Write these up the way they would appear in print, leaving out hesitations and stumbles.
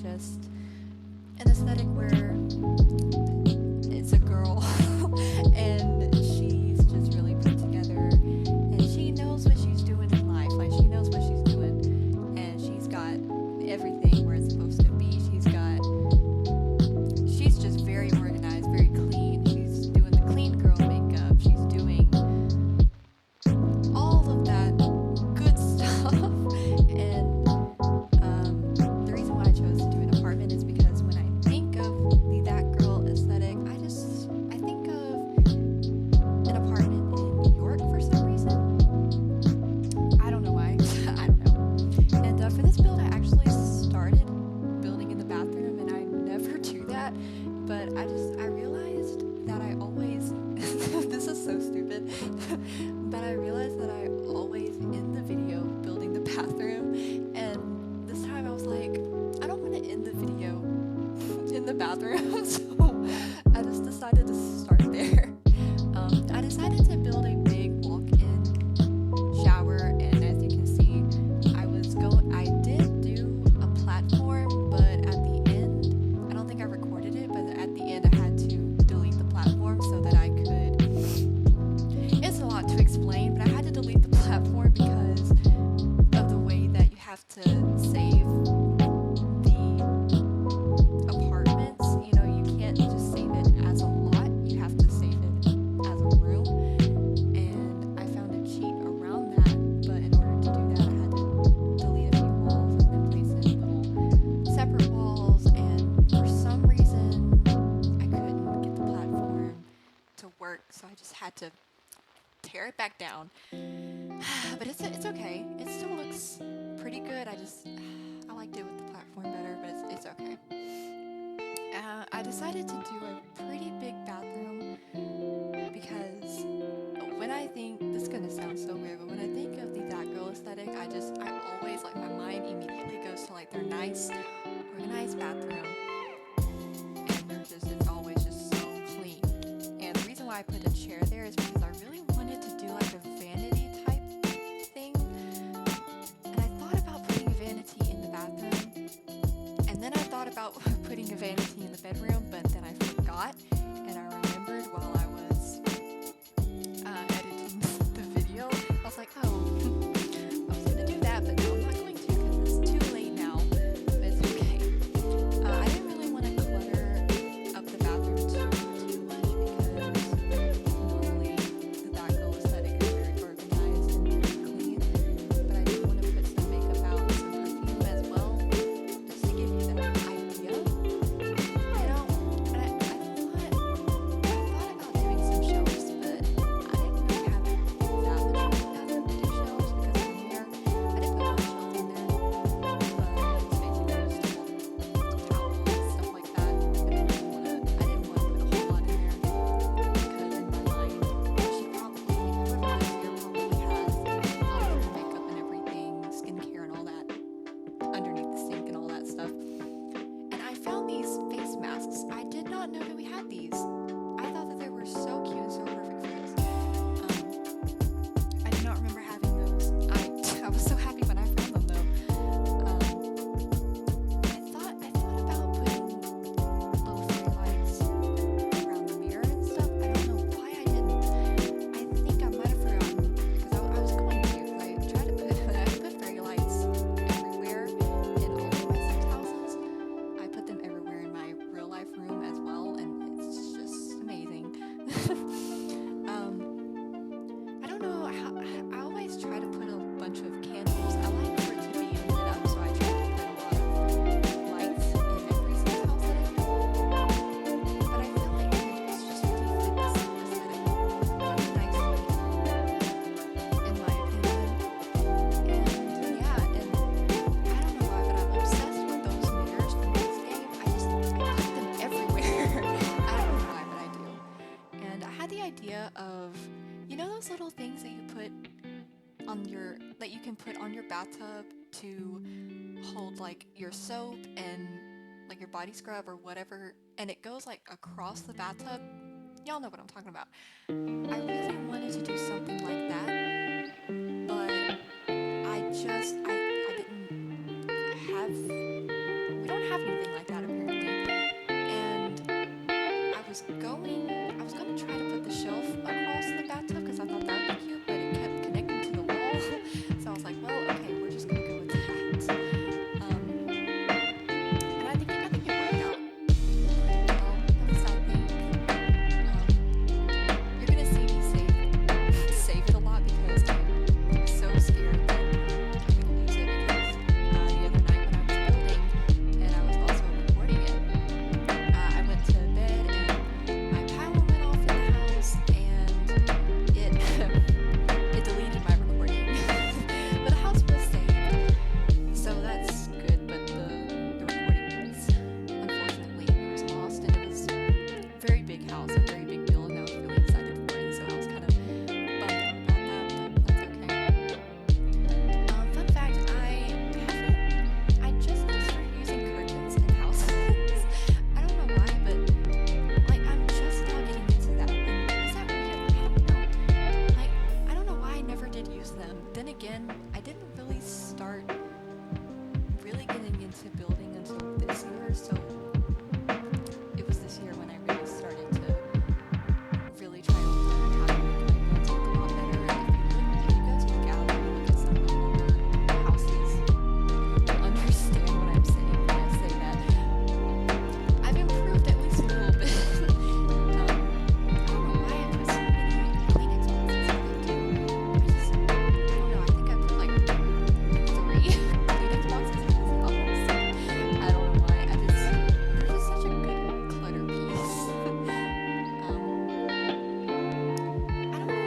just an aesthetic where it's a girl and she's just really put together and she knows what she's doing in life. Like she knows what she's doing and she's got everything where it's supposed to be. She's just very organized, very clean. She's doing the clean girl makeup. She's doing all of that good stuff. And the reason why I chose to do an apartment is because when I think of the that girl aesthetic, I think of an apartment in New York for some reason. I don't know why. I don't know. And for this build, I actually started building in the bathroom, and I never do that. But I realized that I always, this is so stupid, but I realized that I always end the video building the bathroom, and this time I was like, I don't want to end the video in the bathroom, so I just decided to start there. I decided to build a big walk-in shower, and as you can see, I did do a platform, but at the end, I don't think I recorded it, but at the end I had to delete the platform so that I could, it's a lot to explain, but I had to delete the platform because of the way that you have to save the apartments. You know, you can't just save it as a lot, you have to save it as a room, and I found a cheat around that, but in order to do that I had to delete a few walls and then place in little separate walls, and for some reason I couldn't get the platform to work, so I just had to tear it back down. But it's okay. It still looks pretty good. I liked it with the platform better, but it's okay. I decided to do a pretty big bathroom because when I think, this is gonna sound so weird, but when I think of the that girl aesthetic, I always, like, my mind immediately goes to like their nice, organized bathroom, and it's always just so clean. And the reason why I put a chair there is because I really wanted to do like a vanity type thing, and I thought about putting a vanity in the bathroom, and then I thought about putting a vanity in the bedroom, but then I forgot, and I remembered while I was editing the video. I was like, oh, I was gonna do that, but no, I'm not going to because it's too late now. But it's okay. I didn't really want to clutter up the bathroom too much because normally the that girl aesthetic is very organized and very clean. But I did want to put some makeup out and some perfume as well, just to give you that idea. You know, and I thought about doing some shelves, but I didn't really have that much room to do shelves because I'm here. I did put one shelf in there, but it's basically just towels and stuff like that. And I didn't want to put a whole lot in there because in my mind, whoever lives here probably has all of their makeup and everything, skincare and all that underneath the sink and all that stuff. And I found these face masks. I did not know that we had these. I thought that they were so cute and so perfect for this. I do not remember having those. I was so happy when I found them though. I thought about putting little fairy lights around the mirror and stuff. I don't know why I didn't. I think I might have forgotten because I was going to. I tried to put fairy lights everywhere in all of my Sims houses. I put them everywhere in my real life room as well, and it's just amazing. I don't know how, I always try to put a bunch of candles. I like for it to be lit up, so I try to put a lot of lights in every Sims house that I do. But I feel like candles just really fit the Sim aesthetic really nicely, in my opinion. And yeah, and I don't know why, but I'm obsessed with those mirrors from this game. I put them everywhere. I don't know why, but I do. And I had the idea of, you know those little things that you can put on your bathtub to hold like your soap and like your body scrub or whatever, and it goes like across the bathtub? Y'all know what I'm talking about. I really wanted to do something like that, but I didn't have, we don't have any again, I didn't really start really getting into building until this year, so it was this year when I really started to really try to learn how to make my builds look a lot better. If you go to the gallery and look at some of the older houses, you'll understand what I'm saying when I say that I've improved at least a little bit. I don't know why I put so many Kleenex boxes in there too. I don't know, I think I put like 3 Kleenex boxes in this house. I don't know why. They're just such a good clutter piece. I don't know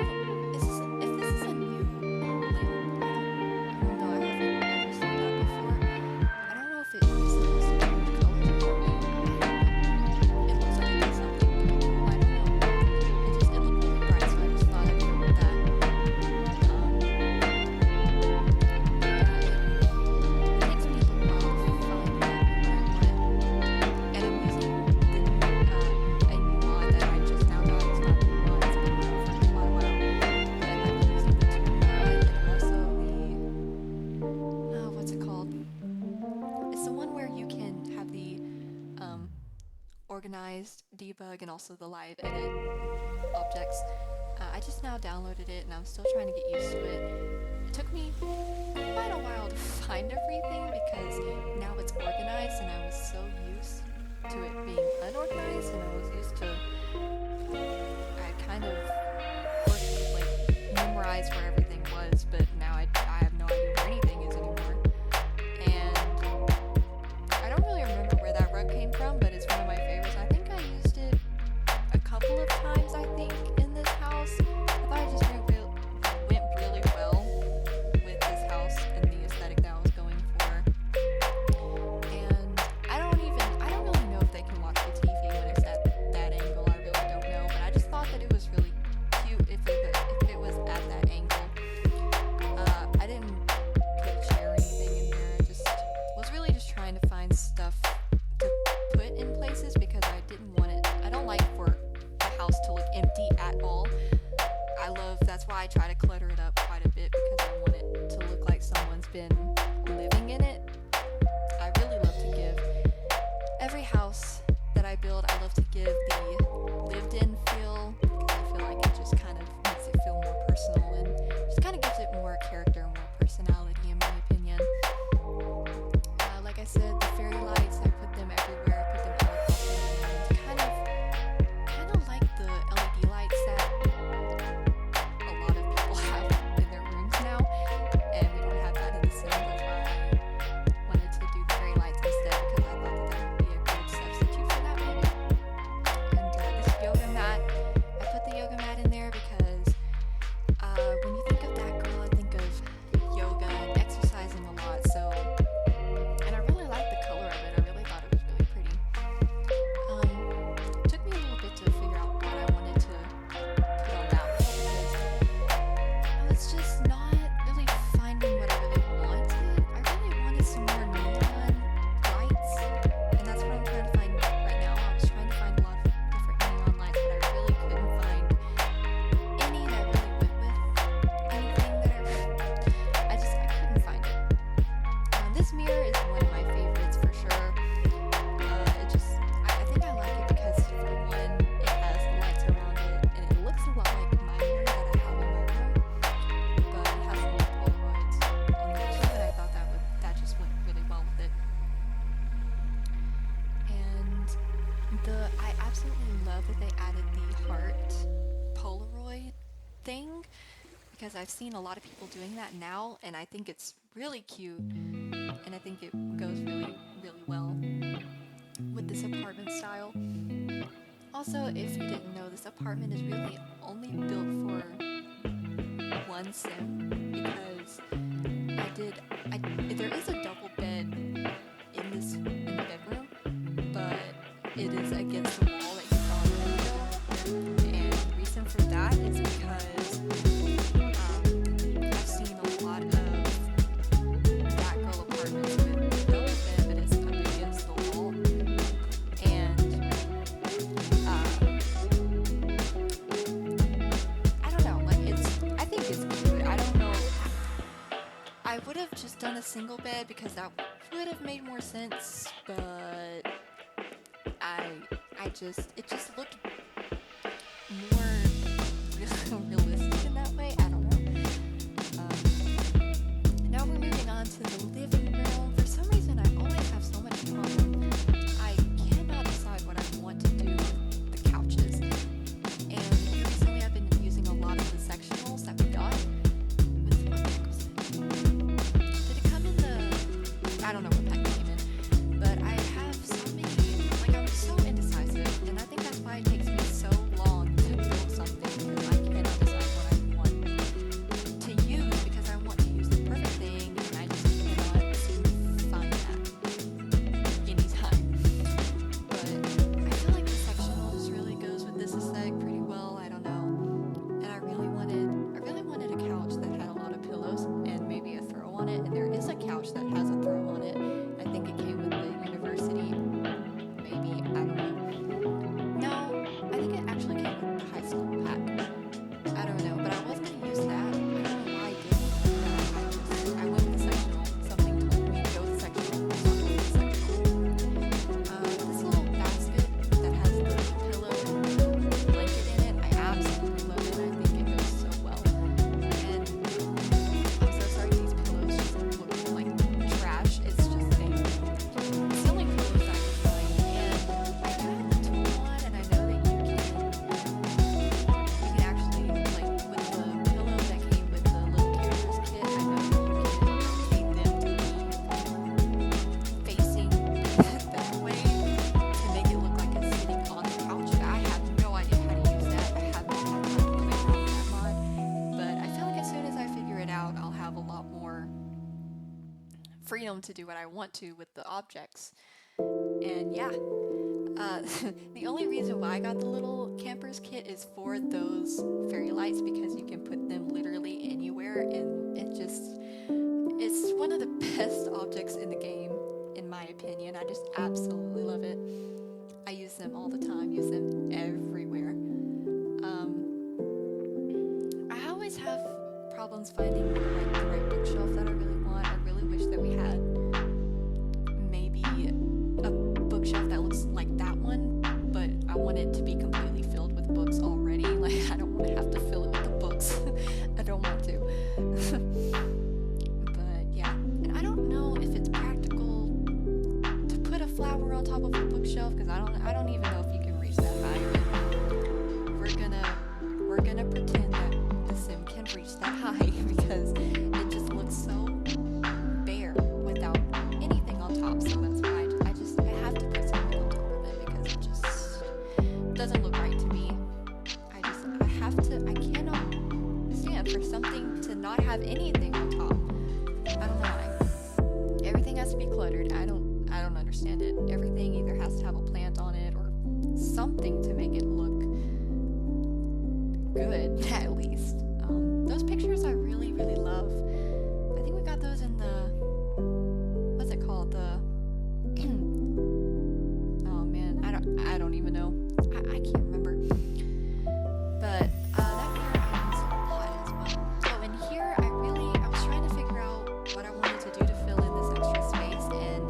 if this is a new lamp. I don't know. I haven't ever seen that before. I don't know if it is supposed to change colors or something. I don't know. It looks like it does something really cool. I don't know. It looked really bright, so I just thought I'd go with that. It takes me a little while to find exactly what I want. And I'm using a new mod that I just now got. It's not a new mod, it's been around for quite a while. But I've been using the tool mod and also what's it called? It's the one where you can have the organized debug and also the live edit objects. I just now downloaded it and I'm still trying to get used to it. It took me quite a while to find everything because now it's organized and I was so used to it being unorganized and I was used to I kind of memorized where everything was, but now I have no idea where anything is anymore. And I don't really remember where that rug came from, but it's one of my favorites. I think I used it a couple of times, I think, in this house. I thought it just went really well with this house and the aesthetic that I was going for. And I don't really know if they can watch the TV when it's at that angle. I really don't know, but I just thought that it was really cute if it was at that angle. I didn't put a chair or anything in there. I just was really just trying to find stuff to put in places because I didn't want it. I don't like for the house to look empty at all. That's why I try to clutter it up quite a bit because I want it to look like someone's been living in it. I really love to give every house that I build, I love to give the lived-in feel because I feel like it just kind of makes it feel more personal and just kind of gives it more character and more personality in my opinion. Like I said, the fairy lights, I put them everywhere. I put them all across the room, kind of like the LED lights that a lot of people have in their rooms now, and we don't have that in the city. That's why I wanted to do the fairy lights instead because I thought that would be a good substitute for that maybe. And this yoga mat, I put the yoga mat in there because when you think of that girl, I think of yoga and exercising a lot. So, and I really like the color of it. I really thought it was really pretty. It took me a little bit to figure out what I wanted to put on that wall because I was just not really finding what I really wanted. I really wanted some more neon lights, and that's what I'm trying to find right now. I was trying to find a lot of different neon lights, but I really couldn't find any that really went with anything that I couldn't find it. This mirror is one of my favorites for sure. I think I like it because for one, it has the lights around it, and it looks a lot like my mirror that I have in my room, but it has little Polaroids on there too, and I thought that just went really well with it. And I absolutely love that they added the heart Polaroid thing because I've seen a lot of people doing that now, and I think it's really cute, and I think it goes really, really well with this apartment style. Also, if you didn't know, this apartment is really only built for one sim because there is a double bed in the bedroom, but it is against the wall that you saw in the window, and the reason for that is because I've seen a lot of that girl apartments with double bed, but it's up against the wall, and I don't know, like I think it's cute. I don't know I would have just done a single bed because that would have made more sense, but I it just looked more realistic in that way. I don't know. Now we're moving on to the living room. For some reason, I always have so much problem. I cannot decide what I want to do with the couches. And here recently, I've been using a lot of the sectionals that we got. With what pack was it? Did it come in the? I don't know what pack it came in, but I have so many. Like I'm so indecisive, and I think that's why it takes me so long to build something because I cannot decide what I want to use because I want to use the perfect thing, and I just cannot seem to find that anytime. But I feel like the sectional just really goes with this aesthetic pretty well. I don't know, and I really wanted a couch that had a lot of pillows and maybe a throw on it. And there is a couch that has a throw on it. I think it came with the university. Maybe I don't know. No, I think it actually came with the high school pack. I don't know, but I was gonna use that. I don't know why I didn't. I went with the sectional. Something told me to go with the sectional, so I went with the sectional. This little basket that has the pillow and the blanket in it, I absolutely love it. I think it goes so well. And I'm so sorry these pillows just look like trash. It's just it's the only pillows I could find. And I do have the tool one, and I know that you can actually, like, with the pillow that came with the little cameras kit, I know that you can rotate them to be facing that way to make it look like it's sitting on the couch. I have no idea how to use that. I haven't had time to play around with that mod, but I feel like as soon as I figure it out, I'll have a lot more freedom to do what I want to with the objects. And yeah, the only reason why I got the little campers kit is for those fairy lights because you can put them literally anywhere, and it's one of the best objects in the game, in my opinion. I just absolutely love it. I use them all the time, use them everywhere. I always have problems finding like the right bookshelf that I really want. I really wish that we had maybe a bookshelf that looks like that one, but I want it to be completely filled with books already. Like I don't want to have to fill it with the books. I don't want to. But yeah, and I don't know if it's practical to put a flower on top of a bookshelf because I don't even know if you can reach that high. We're gonna pretend that the sim can reach that high because it just looks so bare without anything on top. So that's why I have to put something on top of it because it just doesn't look right to me. I cannot stand for something to not have anything on top. I don't know. Everything has to be cluttered. I don't understand it. Everything either has to have a plant on it or something to make it look good, at least. Those pictures I really, really love. I think we got those in the, what's it called? The, oh man, I don't even know. I can't remember. But that mirror I use a lot as well. Oh, and here I was trying to figure out what I wanted to do to fill in this extra space, and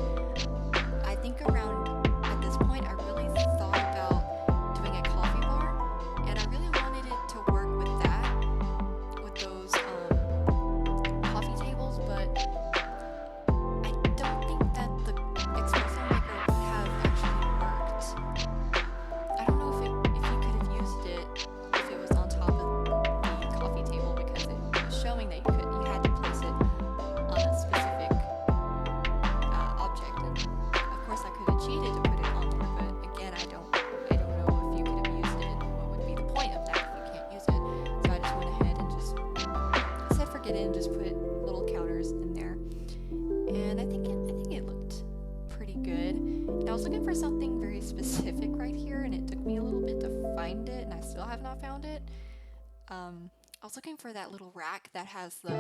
I think at this point I really thought about doing a coffee bar, and I really wanted it to work with that, with those coffee tables, but I don't think that the espresso maker would have actually worked. I don't know if you could have used it if it was on top of the coffee table because it was showing that you had to place it on a specific object, and of course I could have cheated to put it on there, but again I don't know if you could have used it. What would be the point of that if you can't use it? So I just went ahead and I said forget it and just put little counters in there, and I think it looked pretty good. And I was looking for something very specific right here, and it took me a little bit to find it, and I still have not found it. I was looking for that little rack that has the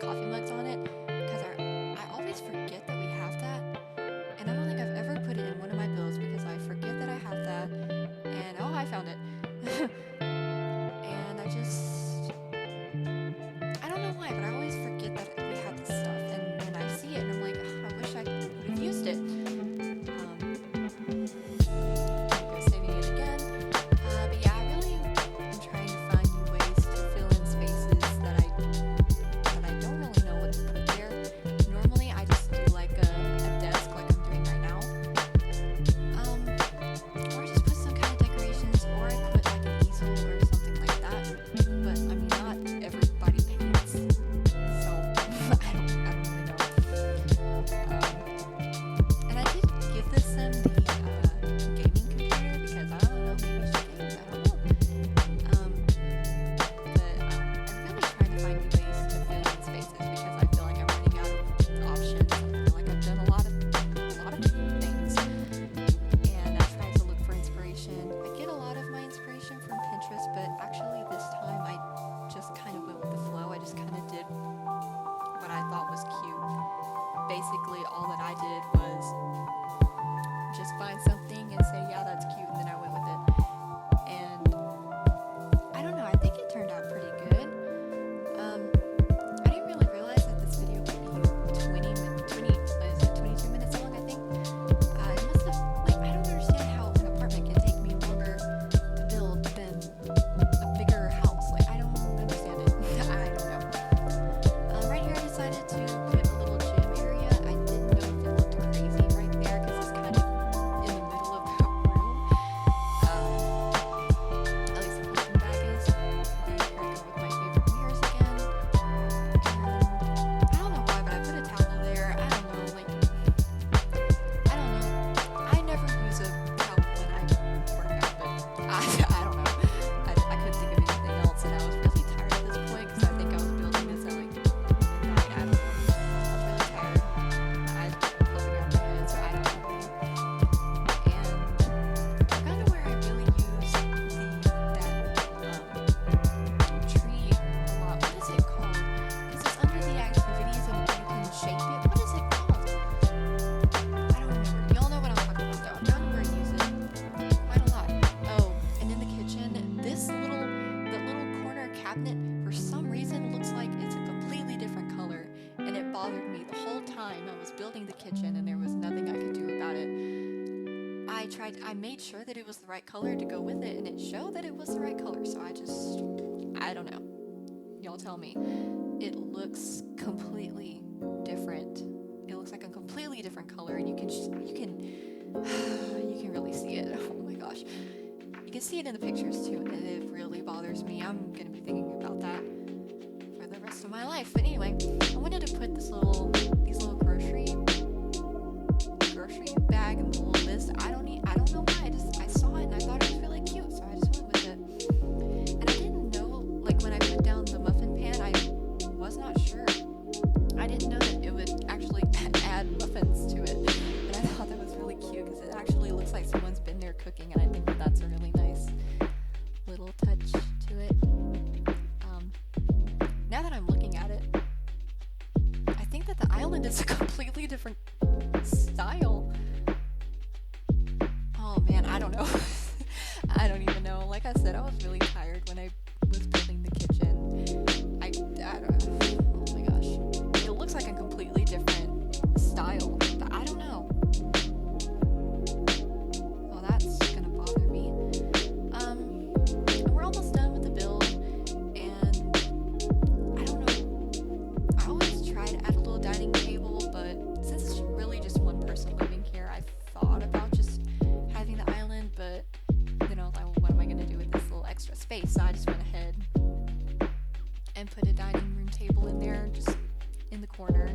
coffee mugs on it, because I always forget that we have that, and I don't think I've ever put it in one of my builds because I forget that I have that, and oh, I found it. And I don't know why, but I always forget that we have basically all that I did was just find something and say, yeah, that's cute, and then I went with it. And I don't know, I think it turned out pretty good. I didn't really realize that this video would be 22 minutes long, I think. It must have, like, I don't understand how an apartment can take me longer to build than a bigger house. Like, I don't understand it. I don't know. Right here I decided to put a little gym area. I didn't know if it looked crazy right there because it's kind of in the middle of the room. At least the punching bag is. Then here I go with my favorite mirrors again. And I don't know why, but I put a towel there. I don't know, like, I don't know. I never use a towel when I work out, but I don't know. I couldn't think of anything else, and I was really tired at this point because I think I was building this at like midnight. I don't know. I was really tired. I was building out my head, so I don't know. And kind of where I really use that tree a lot. What is it called? Because it's under the activities and you can shape it. What is it called? I don't remember. Y'all know what I'm talking about though. I'm down where I use it quite a lot. Oh, and in the kitchen, the little corner cabinet, for some reason looks like it's a completely different color, and it bothered me the whole time I was building the kitchen, and there was nothing I could do about it. I made sure that it was the right color to go with it, and it showed that it was the right color, so I don't know. Y'all tell me. It looks completely different. It looks like a completely different color, and you can really see it. Oh my gosh. You can see it in the pictures too, and it really bothers me. I'm gonna be thinking about that for the rest of my life. But anyway, I wanted to put these little grocery bag and the little list. I don't know why. I saw it and I thought it was really cute, so I just went with it. And I didn't know, like when I put down the muffin pan, I was not sure. I didn't know that it would actually add muffins to it. And I thought that was really cute because it actually looks like someone's been there cooking, and I think that that's a really nice little touch to it. Now that I'm looking at it, I think that the island is a completely different style. Oh man, I don't know. I don't even know. Like I said, I was really tired when I was building the kitchen. I don't know. Oh my gosh. It looks like a completely different style, but I don't know. Well, that's gonna bother me. And we're almost done with the build, and I don't know. I always try to add a little dining table, but since it's really just one person living here, I thought about just having the island, but you know, like, what am I gonna do with this little extra space? So I just went ahead and put a dining room table in there, just in the corner.